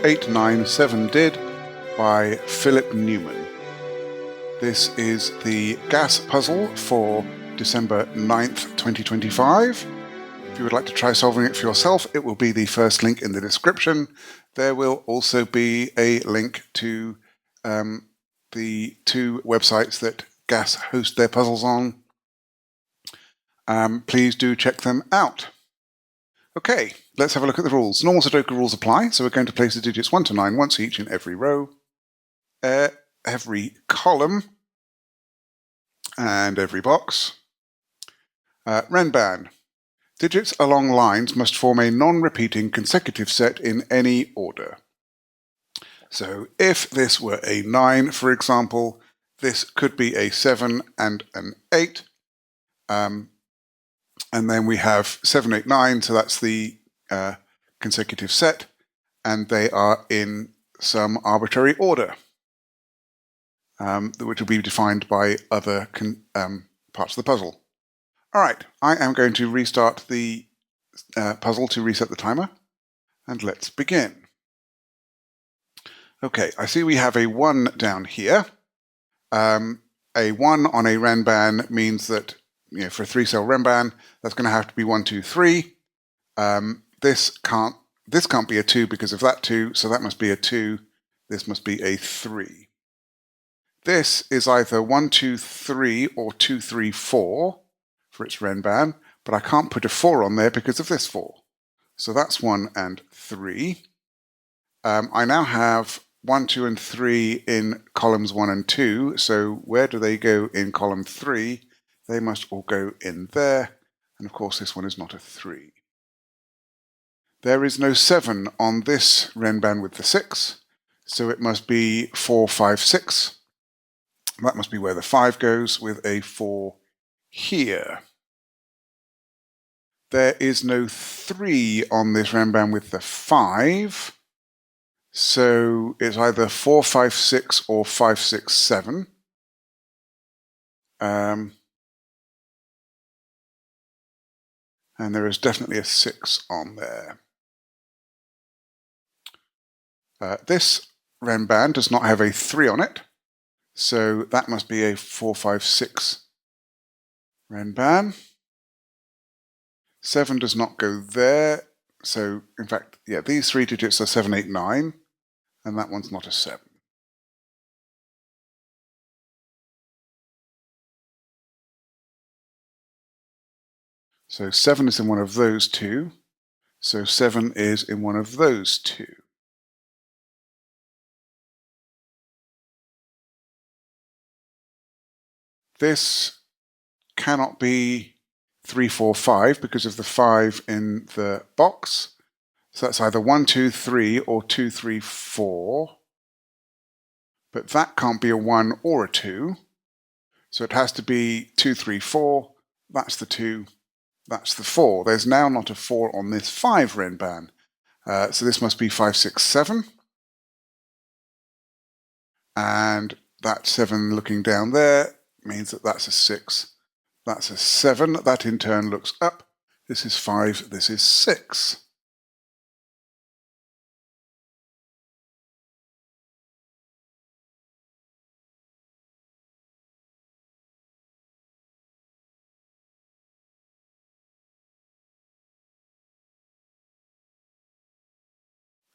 4897 did by Philip Newman. This is the gas puzzle for December 9th, 2025. If you would like to try solving it for yourself, it will be the first link in the description. There will also be a link to the two websites that gas host their puzzles on. Please do check them out. Okay, let's have a look at the rules. Normal Sudoku rules apply, so we're going to place the digits 1 to 9 once each in every row, every column, and every box. Renban. Digits along lines must form a non-repeating consecutive set in any order. So if this were a 9, for example, this could be a 7 and an 8. And then we have 7, 8, 9, so that's the consecutive set, and they are in some arbitrary order, which will be defined by other parts of the puzzle. All right, I am going to restart the puzzle to reset the timer, and let's begin. Okay, I see we have a 1 down here. A 1 on a Renban means that, for a 3-cell Renban, that's going to have to be 1, 2, 3. This can't be a 2 because of that 2, so that must be a 2. This must be a 3. This is either 1, 2, 3 or 2, 3, 4 for its Renban, but I can't put a 4 on there because of this 4. So that's 1 and 3. I now have 1, 2, and 3 in columns 1 and 2, so where do they go in column 3? They must all go in there, and of course this one is not a 3. There is no 7 on this Renban with the 6, so it must be 4, 5, 6. That must be where the 5 goes, with a 4 here. There is no 3 on this Renban with the 5, so it's either 4, 5, 6 or 5, 6, 7. And there is definitely a 6 on there. This Renban does not have a 3 on it, so that must be a 4, 5, 6 Renban. 7 does not go there, so in fact, these 3 digits are 7, 8, 9, and that one's not a 7. So 7 is in one of those two, so 7 is in one of those two. This cannot be 3, 4, 5 because of the 5 in the box. So that's either 1, 2, 3 or 2, 3, 4. But that can't be a 1 or a 2. So it has to be 2, 3, 4. That's the 2. That's the 4. There's now not a 4 on this 5 Renban. So this must be 5, 6, 7. And that 7 looking down there means that that's a 6. That's a 7. That in turn looks up. This is 5. This is 6.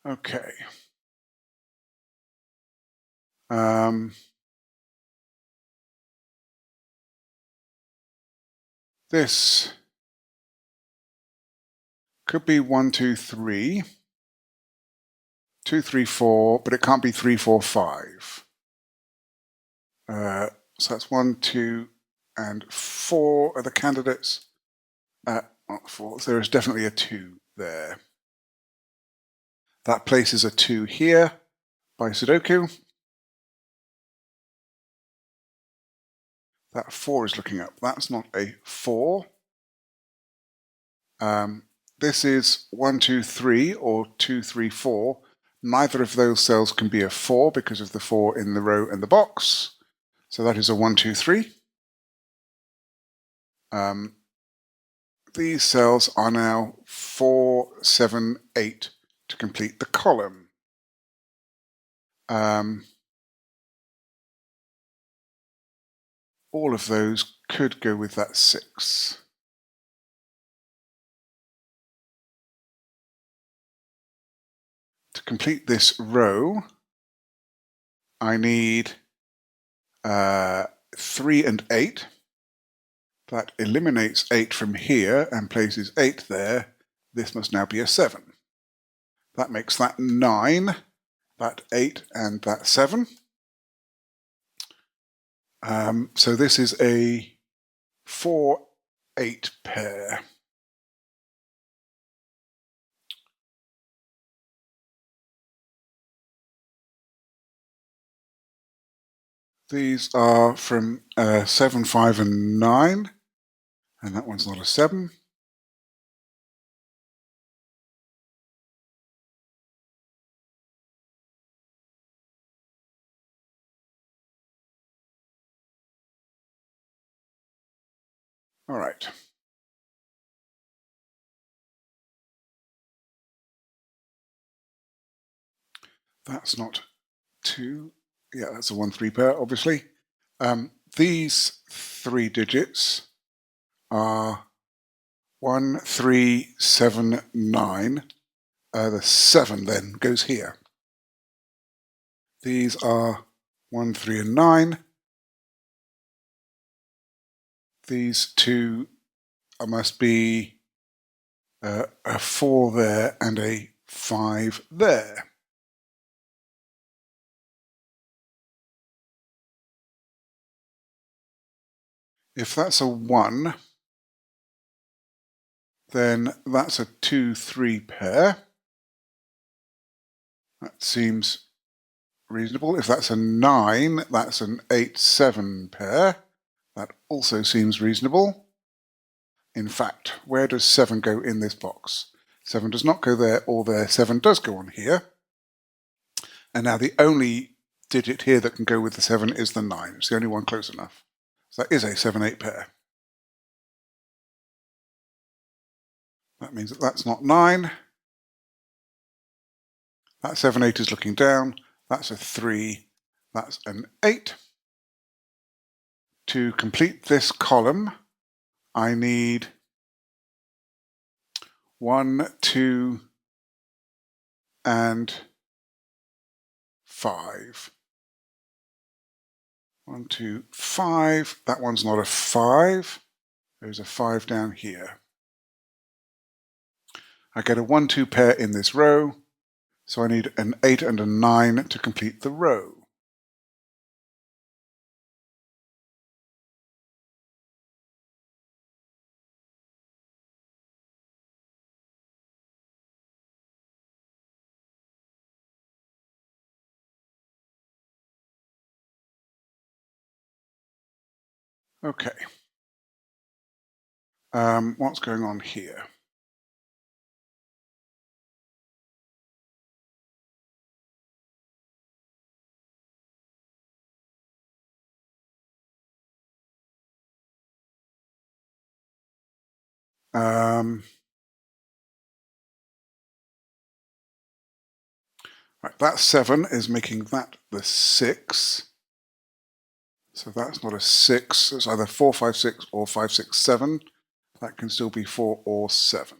Okay. This could be 1, 2, 3, 2, 3, 4, but it can't be 3, 4, 5. So that's 1, 2, and 4 are the candidates. Not 4. So there is definitely a 2 there. That places a 2 here by Sudoku. That 4 is looking up. That's not a 4. This is 1, 2, 3 or 2, 3, 4. Neither of those cells can be a 4 because of the 4 in the row and the box. So that is a 1, 2, 3. These cells are now 4, 7, 8 to complete the column. All of those could go with that 6. To complete this row, I need 3 and 8. That eliminates 8 from here and places 8 there. This must now be a 7. That makes that 9, that 8, and that 7. So this is a 4-8 pair. These are from 7, 5, and 9, and that one's not a 7. All right. That's not 2. Yeah, that's a 1-3 pair, obviously. These 3 digits are 1, 3, 7, 9. The 7 then goes here. These are 1, 3, and 9. These 2 must be a 4 there and a 5 there. If that's a 1, then that's a 2-3 pair. That seems reasonable. If that's a 9, that's an 8-7 pair. That also seems reasonable. In fact, where does 7 go in this box? 7 does not go there or there. 7 does go on here. And now the only digit here that can go with the 7 is the 9. It's the only one close enough. So that is a 7-8 pair. That means that that's not 9. That 7-8 is looking down. That's a 3. That's an 8. To complete this column, I need 1, 2, and 5. 1, 2, 5. That one's not a 5. There's a 5 down here. I get a 1-2 pair in this row, so I need an 8 and a 9 to complete the row. Okay. What's going on here? Right, that 7 is making that the 6. So that's not a 6. It's either 4, 5, 6 or 5, 6, 7. That can still be 4 or 7.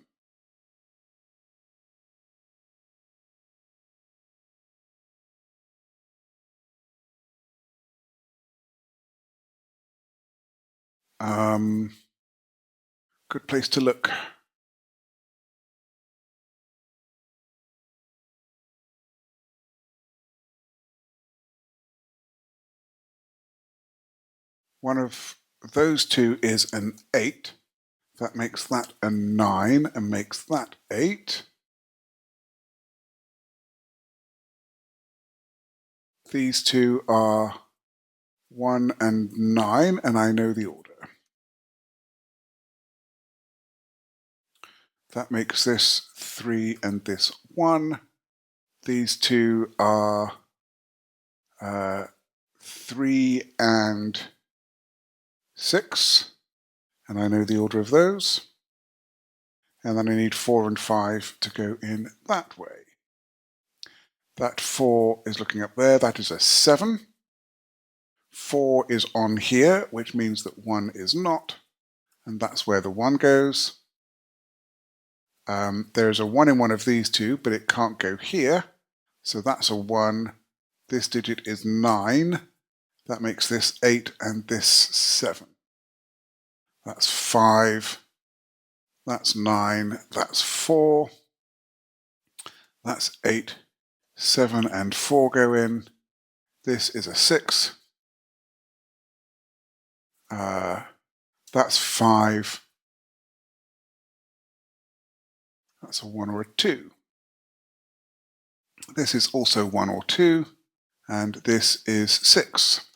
Good place to look. One of those two is an 8. That makes that a 9 and makes that 8. These two are 1 and 9, and I know the order. That makes this 3 and this 1. These two are 3 and 6, and I know the order of those. And then I need 4 and 5 to go in that way. That 4 is looking up there. That is a 7. 4 is on here, which means that 1 is not, and that's where the 1 goes. There's a 1 in one of these two, but it can't go here, so that's a 1. This digit is 9. That makes this 8 and this 7. That's 5. That's 9. That's 4. That's 8. 7 and 4 go in. This is a 6. That's 5. That's a 1 or a 2. This is also 1 or 2, and this is 6.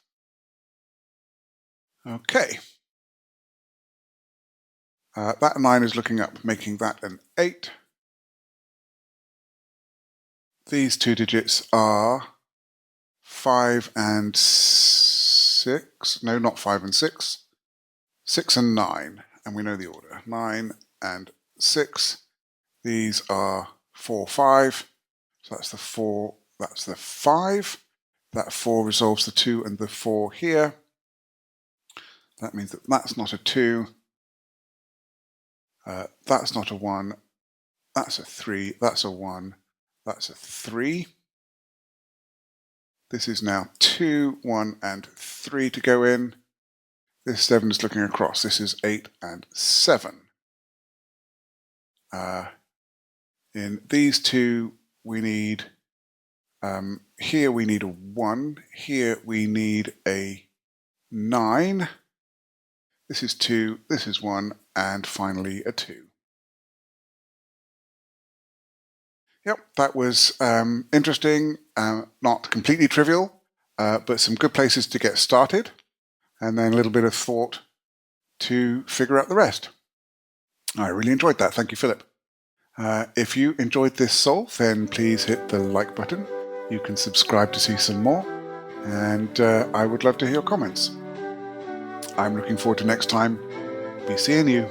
Okay. That 9 is looking up, making that an 8. These two digits are 5 and 6. No, not 5 and 6. 6 and 9, and we know the order. 9 and 6. These are 4, 5. So that's the 4, that's the 5. That 4 resolves the 2 and the 4 here. That means that that's not a 2. That's not a 1. That's a 3. That's a 1. That's a 3. This is now 2, 1, and 3 to go in. This 7 is looking across. This is 8 and 7. In these two, we need, here we need a 1. Here we need a 9. This is 2. This is 1. And finally a 2. Yep, that was interesting, not completely trivial, but some good places to get started, and then a little bit of thought to figure out the rest. I really enjoyed that. Thank you, Philip. If you enjoyed this solve, then please hit the like button. You can subscribe to see some more, and I would love to hear your comments. I'm looking forward to next time. Be seeing you.